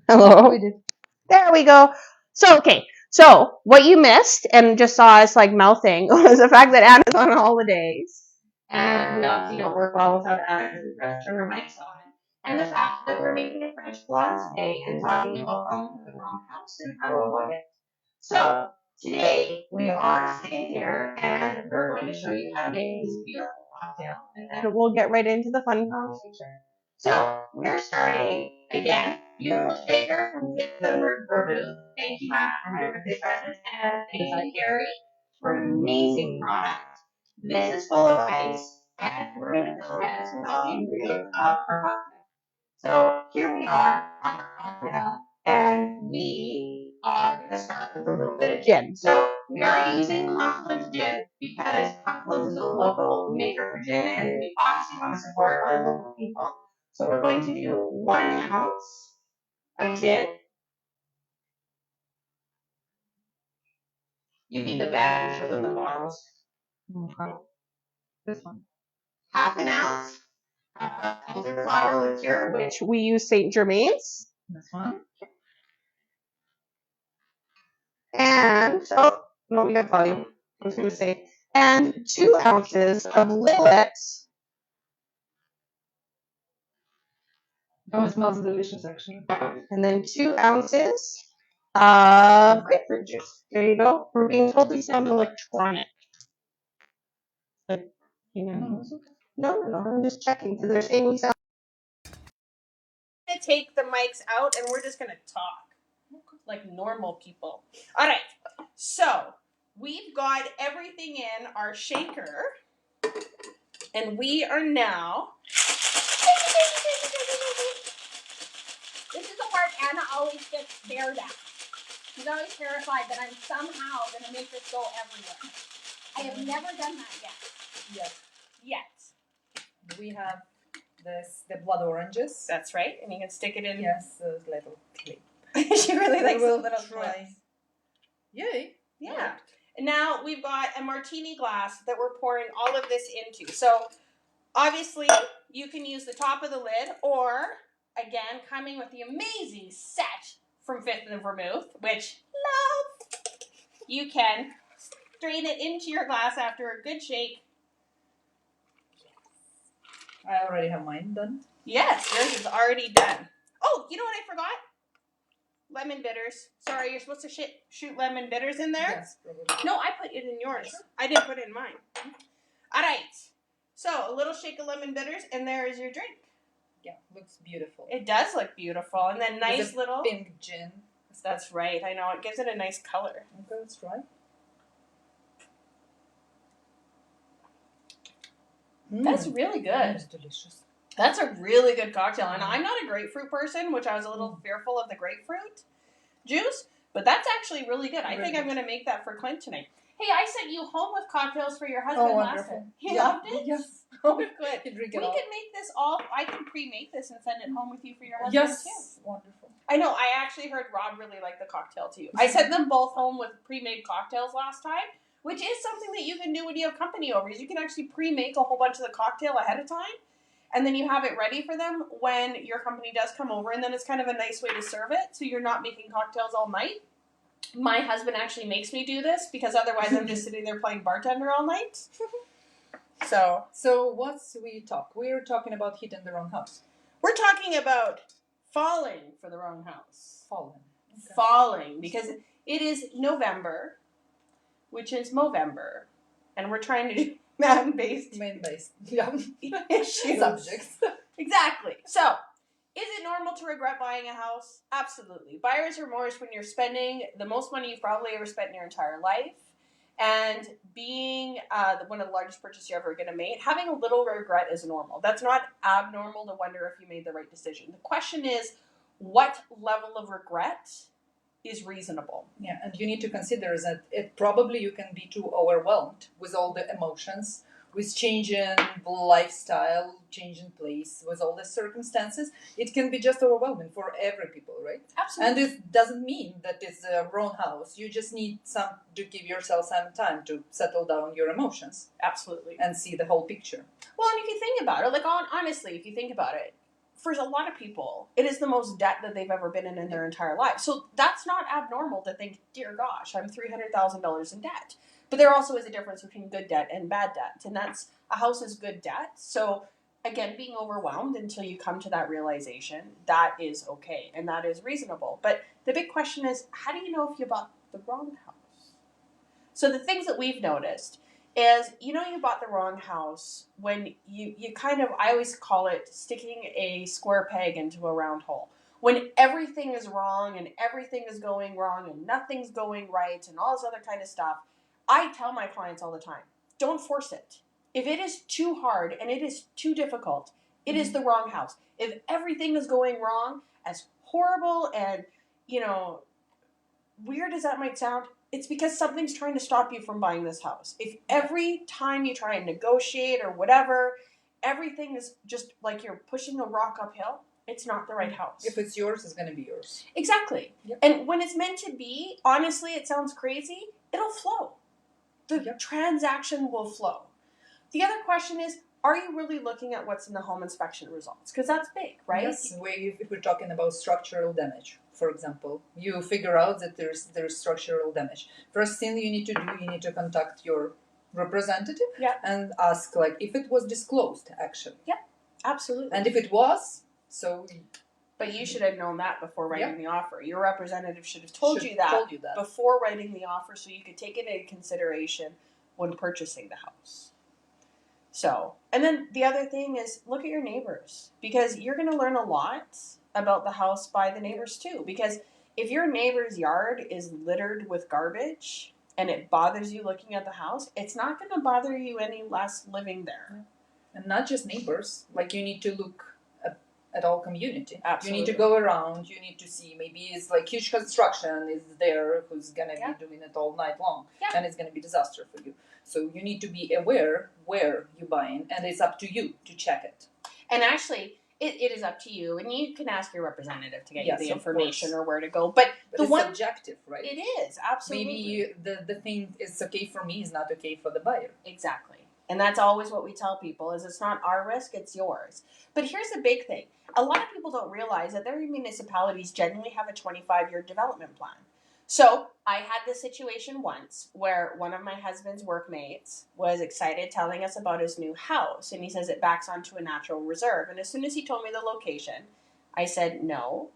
Hello. We did. There we go. So, okay. So, what you missed and just saw us like mouthing was the fact that Anna's on holidays. And we obviously don't work well without Anna's her mics on. And the fact that we're making a French blonde today and talking about owning the wrong house and how to avoid it. So, today we are sitting here and we're going to show you how to make this beautiful cocktail. And then we'll get right into the fun conversation. So, we're starting again. You shaker from December Vermouth. Thank you, Matt, for my birthday present. And thank you, Carrie, for an amazing product. This is full of ice, and we're going to fill this with all the ingredients of our cocktail. So here we are on our cocktail, and we are going to start with a little bit of gin. So we are using Confluence Gin because Confluence is a local maker for gin, and we obviously want to support our local people. So we're going to do 1 ounce of gin. You need the bag to show them the bottles. Okay. This one. Half an ounce of elderflower liqueur, which we use St. Germain's. This one. And, oh, no, we got volume. I was going to say. And 2 ounces of Lillet. Oh, it smells delicious, actually. And then 2 ounces of grapefruit juice. There you go. We're being told we sound electronic. Like, you know. No, I'm just checking because they're saying we sound. To take the mics out and we're just going to talk like normal people. All right. So we've got everything in our shaker and we are now. This is the part Anna always gets scared at. She's always terrified that I'm somehow going to make this go everywhere. I have never done that yet. Yet. We have the blood oranges. That's right. And you can stick it in. Yes, those little clip. She really likes the little try. clips. Yay. Yeah. And now we've got a martini glass that we're pouring all of this into. So obviously you can use the top of the lid or, again, coming with the amazing set from Fifth and Vermouth, which love, you can strain it into your glass after a good shake. I already have mine done. Yes, yours is already done. Oh, you know what I forgot? Lemon bitters. Sorry, you're supposed to shoot lemon bitters in there? Yes, probably. No, I put it in yours. I didn't put it in mine. All right. So, a little shake of lemon bitters, and there is your drink. Yeah, looks beautiful. It does look beautiful. And then nice little... pink gin. That's right. I know. It gives it a nice color. Okay, let's try. That's really good. That's delicious. That's a really good cocktail. And I'm not a grapefruit person, which I was a little fearful of the grapefruit juice, but that's actually really good. I think I'm going to make that for Clint tonight. Hey, I sent you home with cocktails for your husband last time. He loved it? Yes. Oh, good. We can make this all. I can pre-make this and send it home with you for your husband yes. too. Wonderful. I know. I actually heard Rob really liked the cocktail too. I sent them both home with pre-made cocktails last time, which is something that you can do when you have company over. Is you can actually pre-make a whole bunch of the cocktail ahead of time, and then you have it ready for them when your company does come over, and then it's kind of a nice way to serve it, so you're not making cocktails all night. My husband actually makes me do this because otherwise I'm just sitting there playing bartender all night. So what's we talk? We're talking about hitting the wrong house. We're talking about falling for the wrong house. Falling. Okay. Falling, because it is November, which is Movember, and we're trying to do main-based issues. Subjects. Exactly. So, is it normal to regret buying a house? Absolutely. Buyer's remorse when you're spending the most money you've probably ever spent in your entire life, and being one of the largest purchases you're ever going to make, having a little regret is normal. That's not abnormal to wonder if you made the right decision. The question is, what level of regret is reasonable? Yeah, and you need to consider that probably you can be too overwhelmed with all the emotions, with changing lifestyle, changing place, with all the circumstances. It can be just overwhelming for every people, right? Absolutely. And it doesn't mean that it's a wrong house. You just need to give yourself some time to settle down your emotions. Absolutely. And see the whole picture. Well, and if you think about it, like honestly, if you think about it, for a lot of people, it is the most debt that they've ever been in their entire life. So that's not abnormal to think, dear gosh, I'm $300,000 in debt. But there also is a difference between good debt and bad debt. And that's, a house is good debt. So again, being overwhelmed until you come to that realization, that is okay. And that is reasonable. But the big question is, how do you know if you bought the wrong house? So the things that we've noticed is, you bought the wrong house when you kind of, I always call it sticking a square peg into a round hole. When everything is wrong and everything is going wrong and nothing's going right and all this other kind of stuff, I tell my clients all the time, don't force it. If it is too hard and it is too difficult, it is the wrong house. If everything is going wrong, as horrible and, weird as that might sound, it's because something's trying to stop you from buying this house. If every time you try and negotiate or whatever, everything is just like you're pushing a rock uphill, it's not the right house. If it's yours, it's going to be yours. Exactly. Yep. And when it's meant to be, honestly, it sounds crazy, it'll flow. The transaction will flow. The other question is, are you really looking at what's in the home inspection results? Because that's big, right? Yes, if we're talking about structural damage, for example, you figure out that there's structural damage. First thing you need to do, you need to contact your representative and ask, if it was disclosed, actually. Yeah, absolutely. And if it was, But you should have known that before writing the offer. Your representative should have told you that before writing the offer so you could take it into consideration when purchasing the house. So, and then the other thing is look at your neighbors, because you're going to learn a lot about the house by the neighbors too. Because if your neighbor's yard is littered with garbage and it bothers you looking at the house, it's not going to bother you any less living there. And not just neighbors, you need to look at all community. Absolutely. You need to go around, you need to see, maybe it's huge construction is there who's going to be doing it all night long and it's going to be disaster for you. So you need to be aware where you're buying, and it's up to you to check it. And actually, it is up to you, and you can ask your representative to get you the information or where to go. But it's subjective, right? It is, absolutely. Maybe the thing is okay for me is not okay for the buyer. Exactly. And that's always what we tell people, is it's not our risk, it's yours. But here's the big thing. A lot of people don't realize that their municipalities generally have a 25-year development plan. So I had this situation once where one of my husband's workmates was excited telling us about his new house. And he says it backs onto a natural reserve. And as soon as he told me the location, I said, no,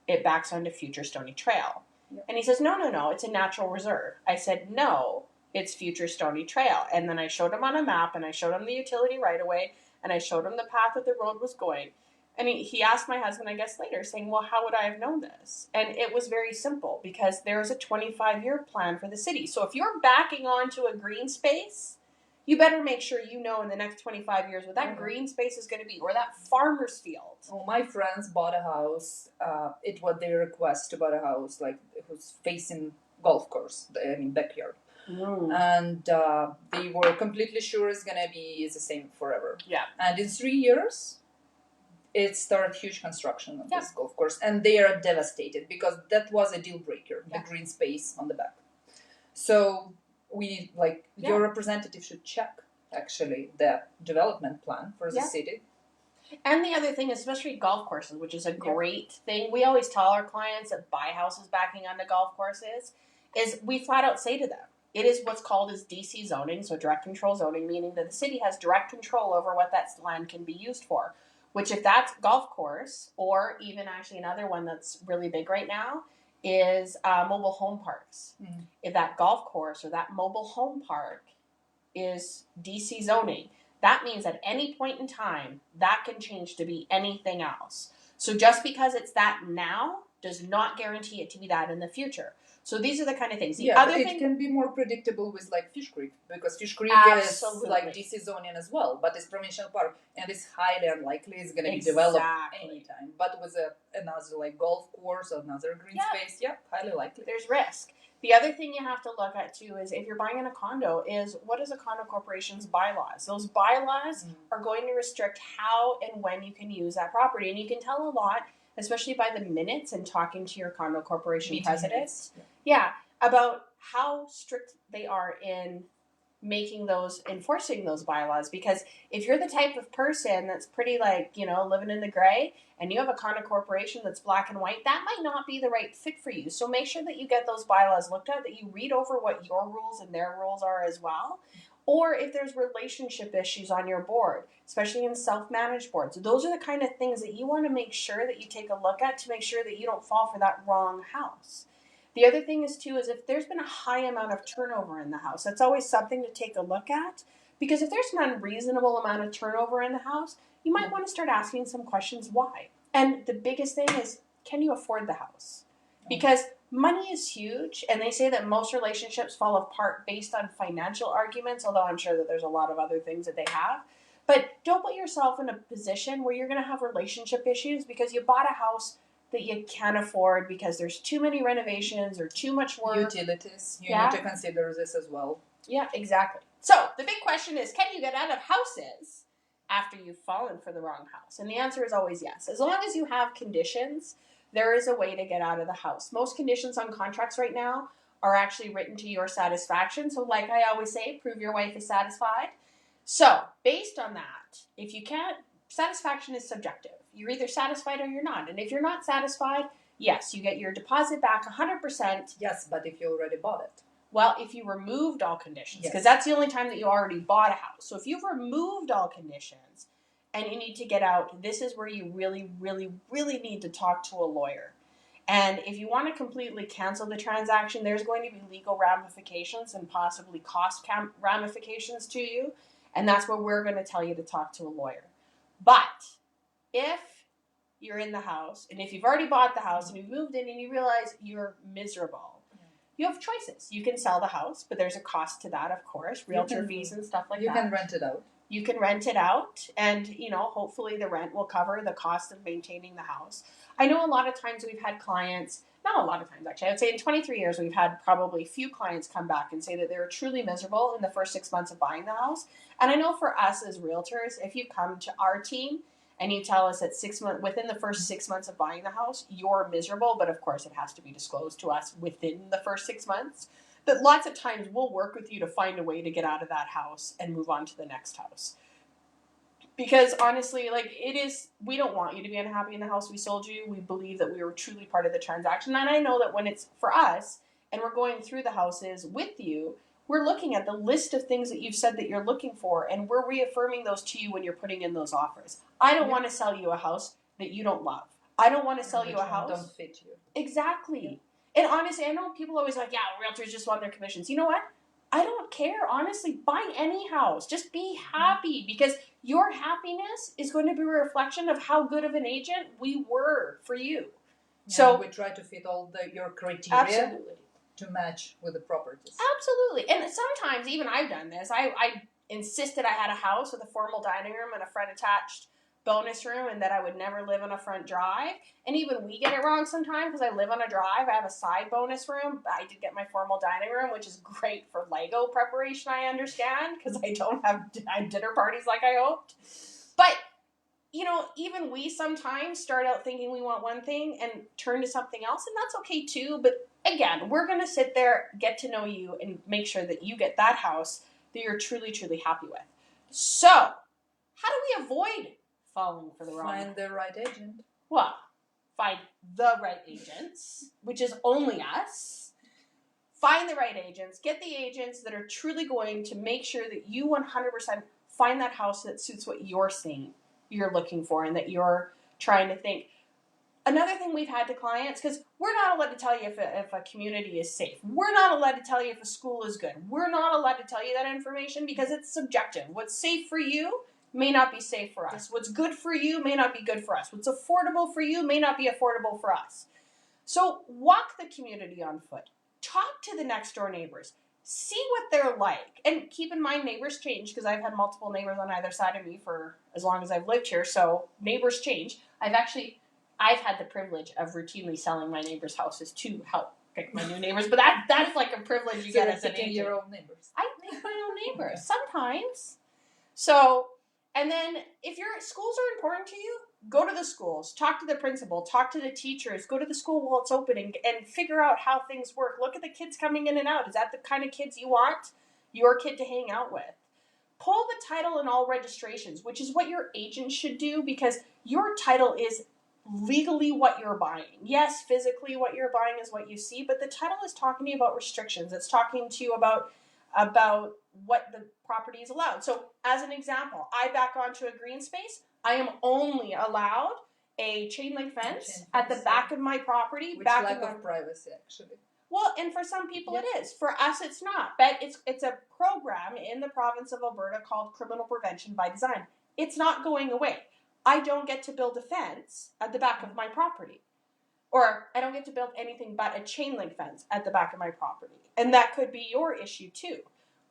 it backs onto future Stony Trail. Yep. And he says, no, it's a natural reserve. I said, no, it's future Stony Trail. And then I showed him on a map, and I showed him the utility right away, and I showed him the path that the road was going. And he asked my husband, I guess later, saying, well, how would I have known this? And it was very simple, because there is a 25-year plan for the city. So if you're backing onto a green space, you better make sure you know in the next 25 years what that green space is going to be, or that farmer's field. Well, my friends bought a house. It was their request to buy a house, it was facing golf course, backyard. And they were completely sure it's going to be the same forever. Yeah. And in 3 years, it started huge construction of this golf course, and they are devastated because that was a deal breaker, the green space on the back. So we your representative should check actually the development plan for the city. And the other thing, especially golf courses, which is a great thing, we always tell our clients that buy houses backing onto golf courses, is we flat out say to them, it is what's called as DC zoning, so direct control zoning, meaning that the city has direct control over what that land can be used for. Which, if that's golf course, or even actually another one that's really big right now, is mobile home parks. Mm-hmm. If that golf course or that mobile home park is DC zoning, that means at any point in time, that can change to be anything else. So just because it's that now does not guarantee it to be that in the future. So these are the kind of things. The other thing can be more predictable with Fish Creek, because Fish Creek is DC zoning as well, but it's provincial park, and it's highly unlikely it's going to be developed anytime. But with another golf course or another green space, highly likely. There's risk. The other thing you have to look at too is if you're buying in a condo, is what is a condo corporation's bylaws? Those bylaws are going to restrict how and when you can use that property, and you can tell a lot, especially by the minutes and talking to your condo corporation president. About how strict they are in enforcing those bylaws. Because if you're the type of person that's pretty like, living in the gray, and you have a kind of corporation that's black and white, that might not be the right fit for you. So make sure that you get those bylaws looked at, that you read over what your rules and their rules are as well. Or if there's relationship issues on your board, especially in self-managed boards, those are the kind of things that you want to make sure that you take a look at to make sure that you don't fall for that wrong house. The other thing is too, is if there's been a high amount of turnover in the house, that's always something to take a look at. Because if there's an unreasonable amount of turnover in the house, you might want to start asking some questions why. And the biggest thing is, can you afford the house? Because money is huge, and they say that most relationships fall apart based on financial arguments, although I'm sure that there's a lot of other things that they have. But don't put yourself in a position where you're going to have relationship issues because you bought a house that you can't afford because there's too many renovations or too much work. Utilities. You need to consider this as well. Yeah, exactly. So the big question is, can you get out of houses after you've fallen for the wrong house? And the answer is always yes. As long as you have conditions, there is a way to get out of the house. Most conditions on contracts right now are actually written to your satisfaction. So like I always say, prove your wife is satisfied. So based on that, if you can't, satisfaction is subjective. You're either satisfied or you're not. And if you're not satisfied, yes, you get your deposit back 100%. Yes, but if you already bought it. Well, if you removed all conditions, because that's the only time that you already bought a house. So if you've removed all conditions and you need to get out, this is where you really, really, really need to talk to a lawyer. And if you want to completely cancel the transaction, there's going to be legal ramifications and possibly cost ramifications to you. And that's where we're going to tell you to talk to a lawyer. But if you're in the house, and if you've already bought the house and you've moved in and you realize you're miserable, you have choices. You can sell the house, but there's a cost to that, of course, realtor fees and stuff like that. You can rent it out. You can rent it out, and hopefully the rent will cover the cost of maintaining the house. I know a lot of times we've had clients, not a lot of times actually, I would say in 23 years we've had probably few clients come back and say that they were truly miserable in the first 6 months of buying the house. And I know for us as realtors, if you come to our team and you tell us that within the first 6 months of buying the house, you're miserable, but of course it has to be disclosed to us within the first 6 months. But lots of times we'll work with you to find a way to get out of that house and move on to the next house. Because honestly, we don't want you to be unhappy in the house we sold you. We believe that we were truly part of the transaction. And I know that when it's for us and we're going through the houses with you, we're looking at the list of things that you've said that you're looking for, and we're reaffirming those to you when you're putting in those offers. I don't want to sell you a house that you don't love. I don't want to sell you a house. Don't fit you. Exactly. Yeah. And honestly, I know people always like, yeah, realtors just want their commissions. You know what? I don't care. Honestly, buy any house. Just be happy, because your happiness is going to be a reflection of how good of an agent we were for you. Yeah, so we try to fit all your criteria. Absolutely. To match with the properties. Absolutely. And sometimes even I've done this. I insisted I had a house with a formal dining room and a front attached bonus room, and that I would never live on a front drive. And even we get it wrong sometimes, because I live on a drive. I have a side bonus room. I did get my formal dining room, which is great for Lego preparation, I understand, because I don't have dinner parties like I hoped. But even we sometimes start out thinking we want one thing and turn to something else, and that's okay too. But again, we're going to sit there, get to know you, and make sure that you get that house that you're truly, truly happy with. So, how do we avoid falling for the wrong? Find the right agent. Well, find the right agents, which is only us. Find the right agents. Get the agents that are truly going to make sure that you 100% find that house that suits what you're seeing, you're looking for, and that you're trying to think. Another thing we've had to clients, because we're not allowed to tell you if a community is safe. We're not allowed to tell you if a school is good. We're not allowed to tell you that information because it's subjective. What's safe for you may not be safe for us. What's good for you may not be good for us. What's affordable for you may not be affordable for us. So walk the community on foot. Talk to the next door neighbors. See what they're like. And keep in mind, neighbors change, because I've had multiple neighbors on either side of me for as long as I've lived here. So neighbors change. I've had the privilege of routinely selling my neighbors' houses to help pick my new neighbors, but that's like a privilege you get as an agent. Your own neighbors. I pick my own neighbors sometimes. So, and then if your schools are important to you, go to the schools, talk to the principal, talk to the teachers, go to the school while it's open and figure out how things work. Look at the kids coming in and out. Is that the kind of kids you want? your kid to hang out with. Pull the title and all registrations, which is what your agent should do, because your title is legally what you're buying. Yes, physically what you're buying is what you see, but the title is talking to you about restrictions. It's talking to you about what the property is allowed. So as an example, I back onto a green space. I am only allowed a chain link fence at the back of my property. Which lack of privacy, actually. Well, and for some people it is. For us, it's not. But it's a program in the province of Alberta called Criminal Prevention by Design. It's not going away. I don't get to build a fence at the back of my property. Or I don't get to build anything but a chain link fence at the back of my property. And that could be your issue too.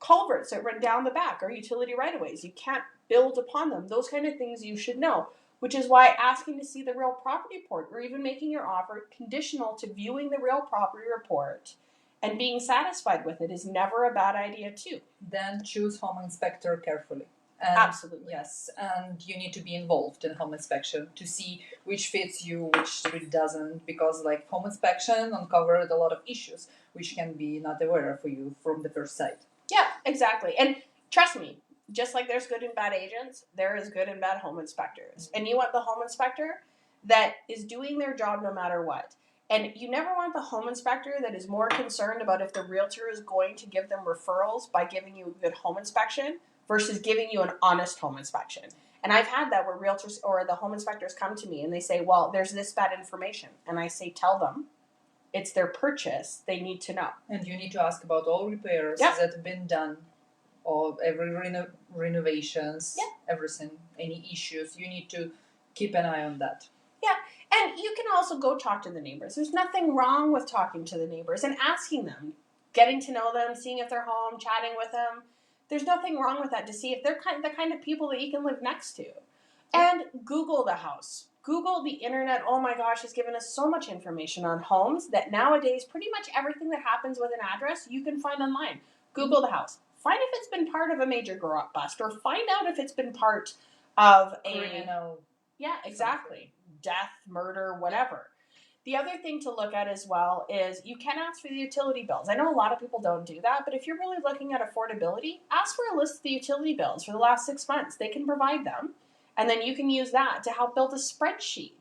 Culverts that run down the back are utility right-of-ways. You can't build upon them. Those kind of things you should know. Which is why asking to see the real property report or even making your offer conditional to viewing the real property report and being satisfied with it is never a bad idea too. Then choose home inspector carefully. And absolutely. Yes, and you need to be involved in home inspection to see which fits you, which really doesn't, because like home inspection uncovered a lot of issues which can be not aware for you from the first sight. Yeah, exactly. And trust me, just like there's good and bad agents, there is good and bad home inspectors. And you want the home inspector that is doing their job no matter what. And you never want the home inspector that is more concerned about if the realtor is going to give them referrals by giving you a good home inspection versus giving you an honest home inspection. And I've had that where realtors or the home inspectors come to me and they say, well, there's this bad information. And I say, tell them it's their purchase. They need to know. And you need to ask about all repairs that have been done, or every renovations, everything, any issues. You need to keep an eye on that. Yeah, and you can also go talk to the neighbors. There's nothing wrong with talking to the neighbors and asking them, getting to know them, seeing if they're home, chatting with them. There's nothing wrong with that to see if they're the kind of people that you can live next to. And Google the house. Google the internet, oh my gosh, has given us so much information on homes that nowadays pretty much everything that happens with an address you can find online. Google the house. Find if it's been part of a major grow-up bust, or find out if it's been part of criminal. Yeah, exactly. Death, murder, whatever. The other thing to look at as well is you can ask for the utility bills. I know a lot of people don't do that, but if you're really looking at affordability, ask for a list of the utility bills for the last 6 months. They can provide them, and then you can use that to help build a spreadsheet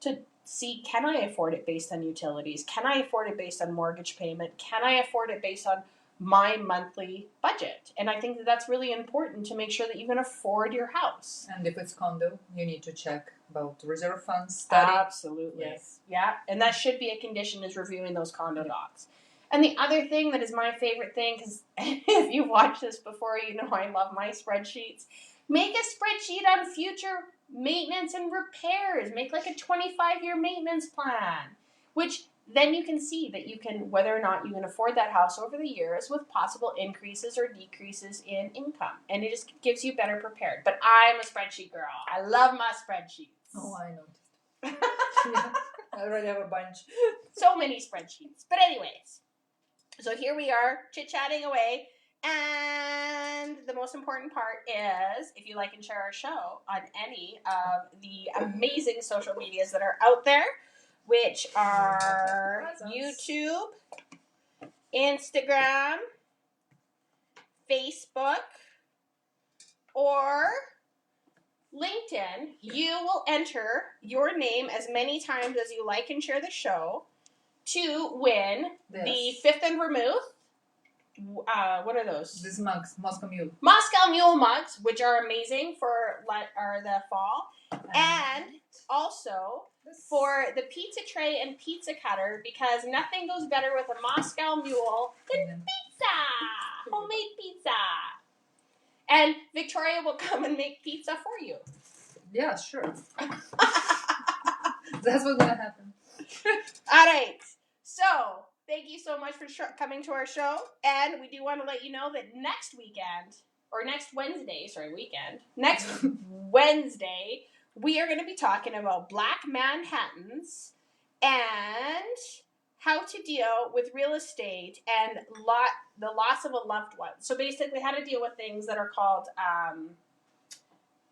to see, can I afford it based on utilities? Can I afford it based on mortgage payment? Can I afford it based on my monthly budget? And I think that that's really important to make sure that you can afford your house. And if it's condo, you need to check about reserve funds study. Absolutely. Yes. Yeah, and that should be a condition, is reviewing those condo docs. And the other thing that is my favorite thing, because if you watched this before, you know I love my spreadsheets. Make a spreadsheet on future maintenance and repairs. Make like a 25-year maintenance plan, which then you can see that you can, whether or not you can afford that house over the years with possible increases or decreases in income. And it just gives you better prepared. But I'm a spreadsheet girl. I love my spreadsheets. Oh, I noticed. Yeah, I already have a bunch. So many spreadsheets. But anyways, so here we are chit-chatting away. And the most important part is, if you like and share our show on any of the amazing social medias that are out there, which are YouTube, Instagram, Facebook, or LinkedIn, you will enter your name as many times as you like and share the show to win the Fifth and Vermouth. What are those? These mugs, Moscow Mule. Moscow Mule mugs, which are amazing for the fall. And also for the pizza tray and pizza cutter, because nothing goes better with a Moscow Mule than pizza! Homemade pizza! And Victoria will come and make pizza for you. Yeah, sure. That's what's going to happen. All right. So, thank you so much for coming to our show. And we do want to let you know that next Wednesday, we are going to be talking about Black Manhattans and how to deal with real estate and the loss of a loved one. So basically how to deal with things that are called,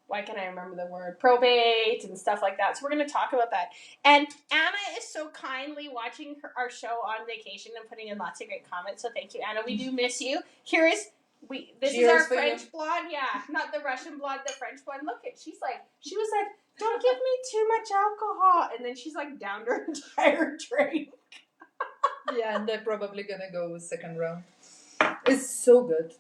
why can't I remember the word, probate and stuff like that. So we're going to talk about that. And Anna is so kindly watching our show on vacation and putting in lots of great comments. So thank you, Anna. We do miss you. Here is This Cheers is our for you. French blonde, yeah, not the Russian blonde, the French blonde. Look at, she was like, don't give me too much alcohol, and then she's like downed her entire drink. Yeah, and they're probably gonna go second round. It's so good.